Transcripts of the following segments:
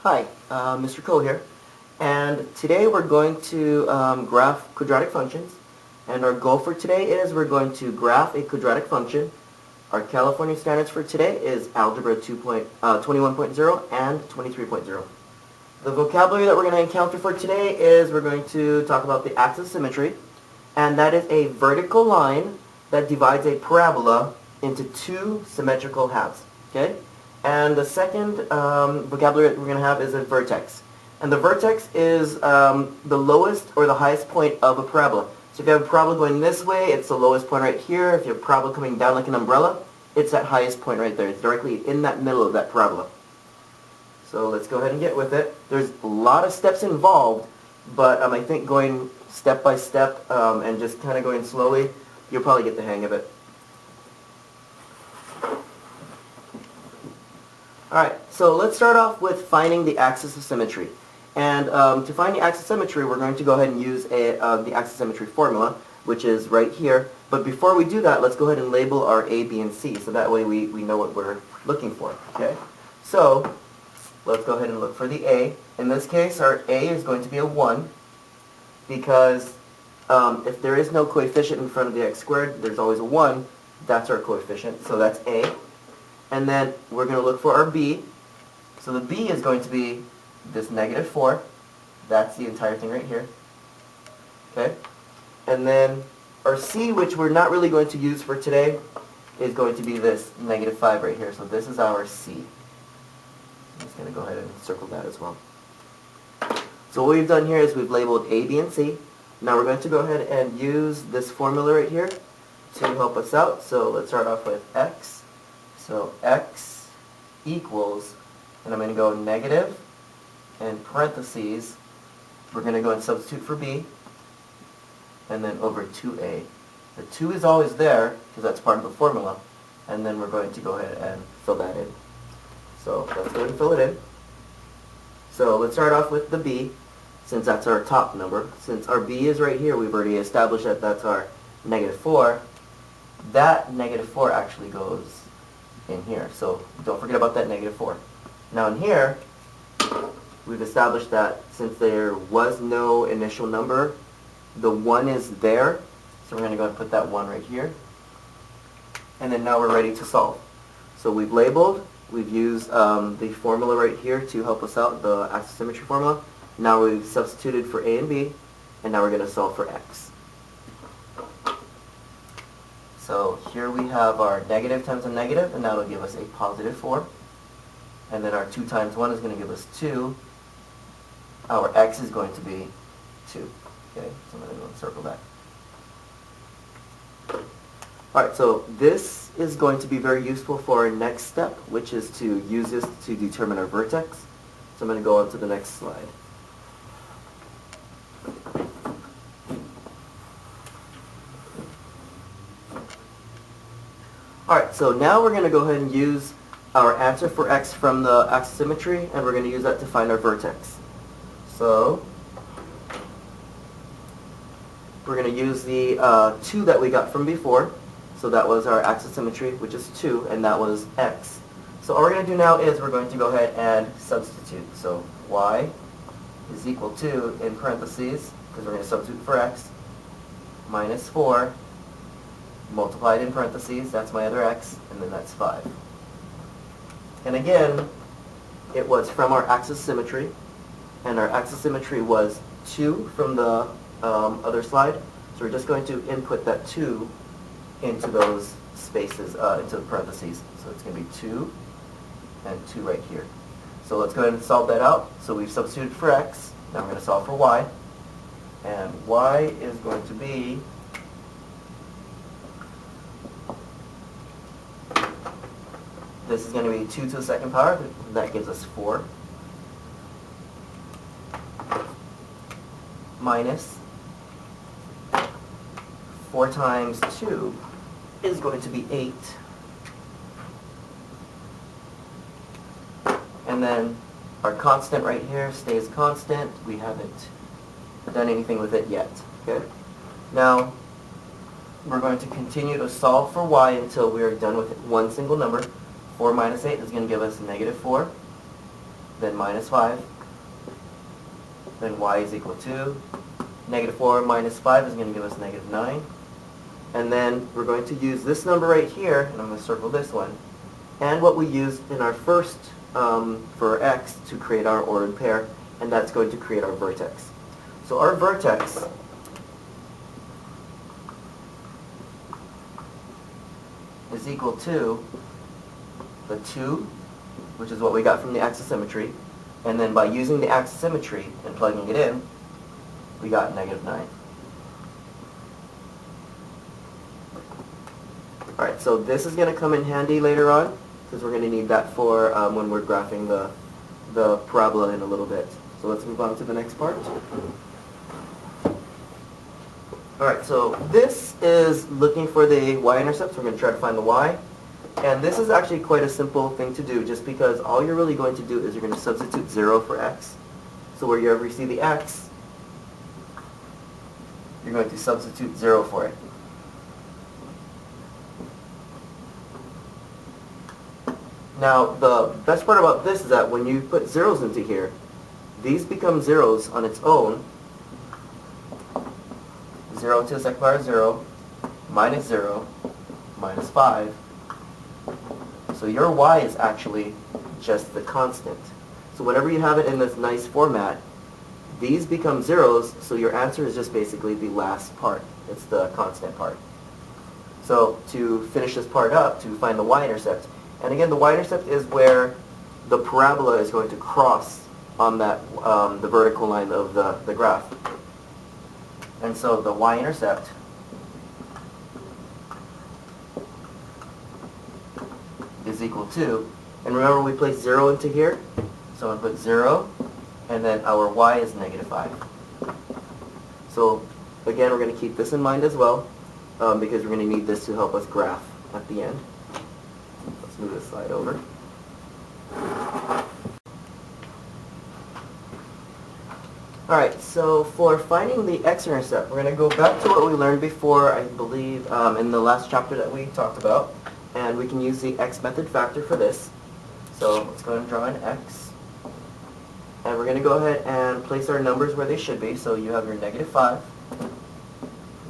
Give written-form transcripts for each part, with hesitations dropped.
Hi, Mr. Cole here, and today we're going to graph quadratic functions, and our goal for today is we're going to graph a quadratic function. Our California standards for today is Algebra 21.0 and 23.0. The vocabulary that we're going to encounter for today is we're going to talk about the axis symmetry, and that is a vertical line that divides a parabola into two symmetrical halves. Okay? And the second vocabulary that we're going to have is a vertex. And the vertex is the lowest or the highest point of a parabola. So if you have a parabola going this way, it's the lowest point right here. If you have a parabola coming down like an umbrella, it's that highest point right there. It's directly in that middle of that parabola. So let's go ahead and get with it. There's a lot of steps involved, but I think going step by step and just kind of going slowly, you'll probably get the hang of it. Alright, so let's start off with finding the axis of symmetry. And to find the axis of symmetry, we're going to go ahead and use the axis of symmetry formula, which is right here. But before we do that, let's go ahead and label our A, B, and C, so that way we know what we're looking for. Okay? So, let's go ahead and look for the A. In this case, our A is going to be a 1, because if there is no coefficient in front of the x squared, there's always a 1. That's our coefficient, so that's A. And then we're going to look for our B. So the B is going to be this -4. That's the entire thing right here. Okay? And then our C, which we're not really going to use for today, is going to be this -5 right here. So this is our C. I'm just going to go ahead and circle that as well. So what we've done here is we've labeled A, B, and C. Now we're going to go ahead and use this formula right here to help us out. So let's start off with X. So x equals, and I'm going to go negative, and parentheses, we're going to go and substitute for b, and then over 2a. The 2 is always there, because that's part of the formula, and then we're going to go ahead and fill that in. So let's go ahead and fill it in. So let's start off with the b, since that's our top number. Since our b is right here, we've already established that that's our -4. That -4 actually goes in here. So don't forget about that -4. Now in here, we've established that since there was no initial number, the 1 is there. So we're going to go and put that 1 right here. And then now we're ready to solve. So we've labeled, we've used the formula right here to help us out, the axis symmetry formula. Now we've substituted for A and B, and now we're going to solve for X. So here we have our negative times a negative, and that'll give us a +4. And then our 2 times 1 is going to give us 2. Our x is going to be 2. Okay, so I'm going to go and circle that. Alright, so this is going to be very useful for our next step, which is to use this to determine our vertex. So I'm going to go on to the next slide. Alright, so now we're going to go ahead and use our answer for x from the axis symmetry, and we're going to use that to find our vertex. So, we're going to use the 2 that we got from before. So that was our axis symmetry, which is 2, and that was x. So all we're going to do now is we're going to go ahead and substitute. So y is equal to, in parentheses, because we're going to substitute for x, -4. Multiplied in parentheses, that's my other x, and then that's 5. And again, it was from our axis symmetry, and our axis symmetry was 2 from the other slide, so we're just going to input that 2 into those spaces, into the parentheses. So it's going to be 2 and 2 right here. So let's go ahead and solve that out. So we've substituted for x, now we're going to solve for y, and y is going to be this is going to be 2 to the second power. That gives us 4. Minus 4 times 2 is going to be 8. And then our constant right here stays constant. We haven't done anything with it yet. Okay? Now, we're going to continue to solve for y until we are done with one single number. 4 minus 8 is going to give us -4. then minus 5, then y is equal to negative 4 minus 5 is going to give us negative 9. And then we're going to use this number right here, and I'm going to circle this one, and what we used in our first for x to create our ordered pair, and that's going to create our vertex. So our vertex is equal to the 2, which is what we got from the axis symmetry, and then by using the axis symmetry and plugging it in, we got negative 9. Alright, so this is going to come in handy later on, because we're going to need that for when we're graphing the parabola in a little bit. So let's move on to the next part. Alright, so this is looking for the y-intercept. We're going to try to find the y. And this is actually quite a simple thing to do, just because all you're really going to do is you're going to substitute 0 for x. So wherever you see the x, you're going to substitute 0 for it. Now, the best part about this is that when you put zeros into here, these become zeros on its own. 0 to the second power of 0, minus 0, minus 5. So your y is actually just the constant. So whenever you have it in this nice format, these become zeros, so your answer is just basically the last part. It's the constant part. So to finish this part up, to find the y-intercept, and again, the y-intercept is where the parabola is going to cross on that the vertical line of the graph. And so the y-intercept is equal to, and remember we placed 0 into here, so I'm going to put 0, and then our y is negative 5. So again, we're going to keep this in mind as well, because we're going to need this to help us graph at the end. Let's move this slide over. Alright, so for finding the x-intercept, we're going to go back to what we learned before, I believe, in the last chapter that we talked about. And we can use the x method factor for this. So let's go ahead and draw an x. And we're going to go ahead and place our numbers where they should be. So you have your negative 5,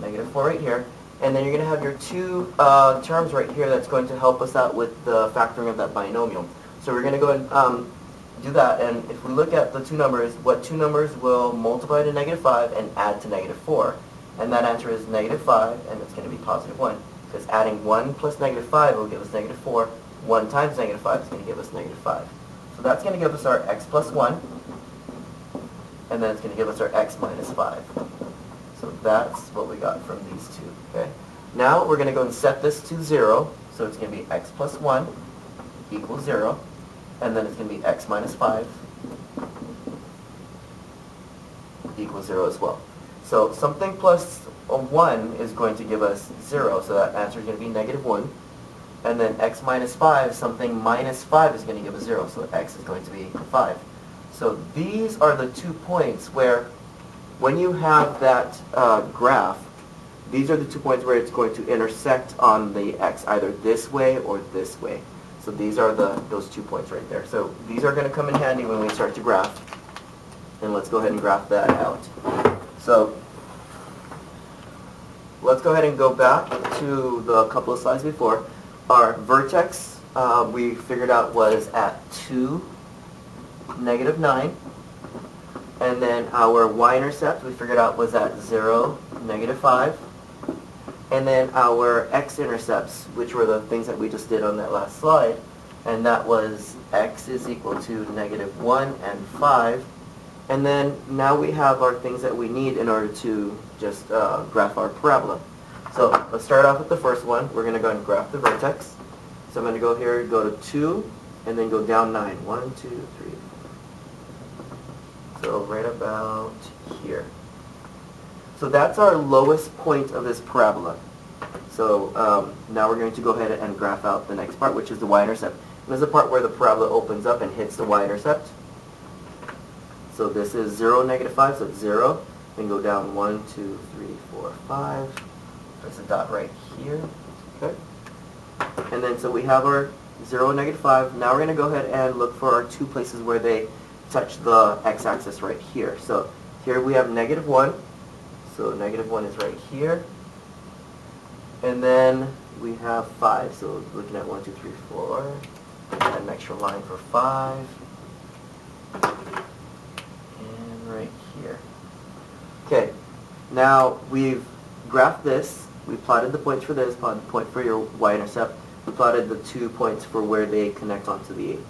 negative 4 right here. And then you're going to have your two terms right here that's going to help us out with the factoring of that binomial. So we're going to go and do that, and if we look at the two numbers, what two numbers will multiply to negative 5 and add to negative 4? And that answer is negative 5, and it's going to be positive 1. Because adding 1 plus negative 5 will give us negative 4. 1 times negative 5 is going to give us negative 5. So that's going to give us our x plus 1, and then it's going to give us our x minus 5. So that's what we got from these two. Okay. Now we're going to go and set this to 0, so it's going to be x plus 1 equals 0. And then it's going to be x minus 5 equals 0 as well. So something plus a 1 is going to give us 0, so that answer is going to be negative 1. And then x minus 5, something minus 5 is going to give us 0, so x is going to be 5. So these are the 2 points where, when you have that graph, these are the 2 points where it's going to intersect on the x, either this way or this way. So these are those 2 points right there. So these are going to come in handy when we start to graph. And let's go ahead and graph that out. So let's go ahead and go back to the couple of slides before. Our vertex we figured out was at 2, negative 9. And then our y-intercept we figured out was at 0, negative 5. And then our x-intercepts, which were the things that we just did on that last slide, and that was x is equal to negative 1 and 5. And then now we have our things that we need in order to just graph our parabola. So let's start off with the first one. We're going to go and graph the vertex. So I'm going to go here, go to 2, and then go down 9. 1, 2, 3. So right about here. So that's our lowest point of this parabola. So now we're going to go ahead and graph out the next part, which is the y-intercept. And this is the part where the parabola opens up and hits the y-intercept. So this is 0, negative 5, so it's 0. Then go down 1, 2, 3, 4, 5. There's a dot right here. Okay. And then so we have our 0 and negative 5. Now we're going to go ahead and look for our two places where they touch the x-axis right here. So here we have negative 1. So negative 1 is right here. And then we have 5. So looking at 1, 2, 3, 4. Add an extra line for 5. And right here. Okay. Now we've graphed this. We plotted the points for this, plotted the point for your y-intercept. We plotted the 2 points for where they connect onto the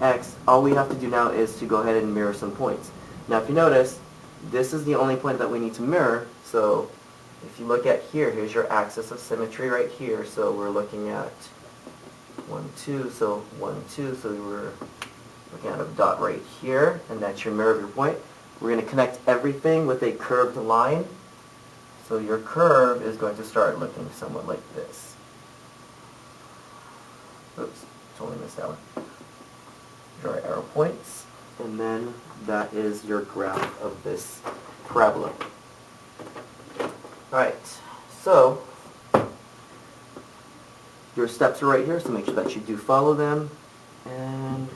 x. All we have to do now is to go ahead and mirror some points. Now if you notice, this is the only point that we need to mirror. So if you look at here, here's your axis of symmetry right here. So we're looking at 1, 2, so 1, 2, so we're looking at a dot right here, and that's your mirror of your point. We're going to connect everything with a curved line. So your curve is going to start looking somewhat like this. Oops, totally missed that one. Draw our arrow points, and then that is your graph of this parabola. Alright, so your steps are right here, so make sure that you do follow them. And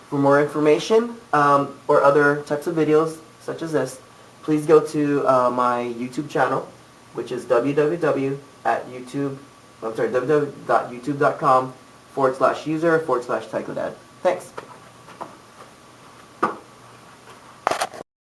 for more information or other types of videos such as this, please go to my YouTube channel, which is www.youtube.com/user/Tychodad. Thanks.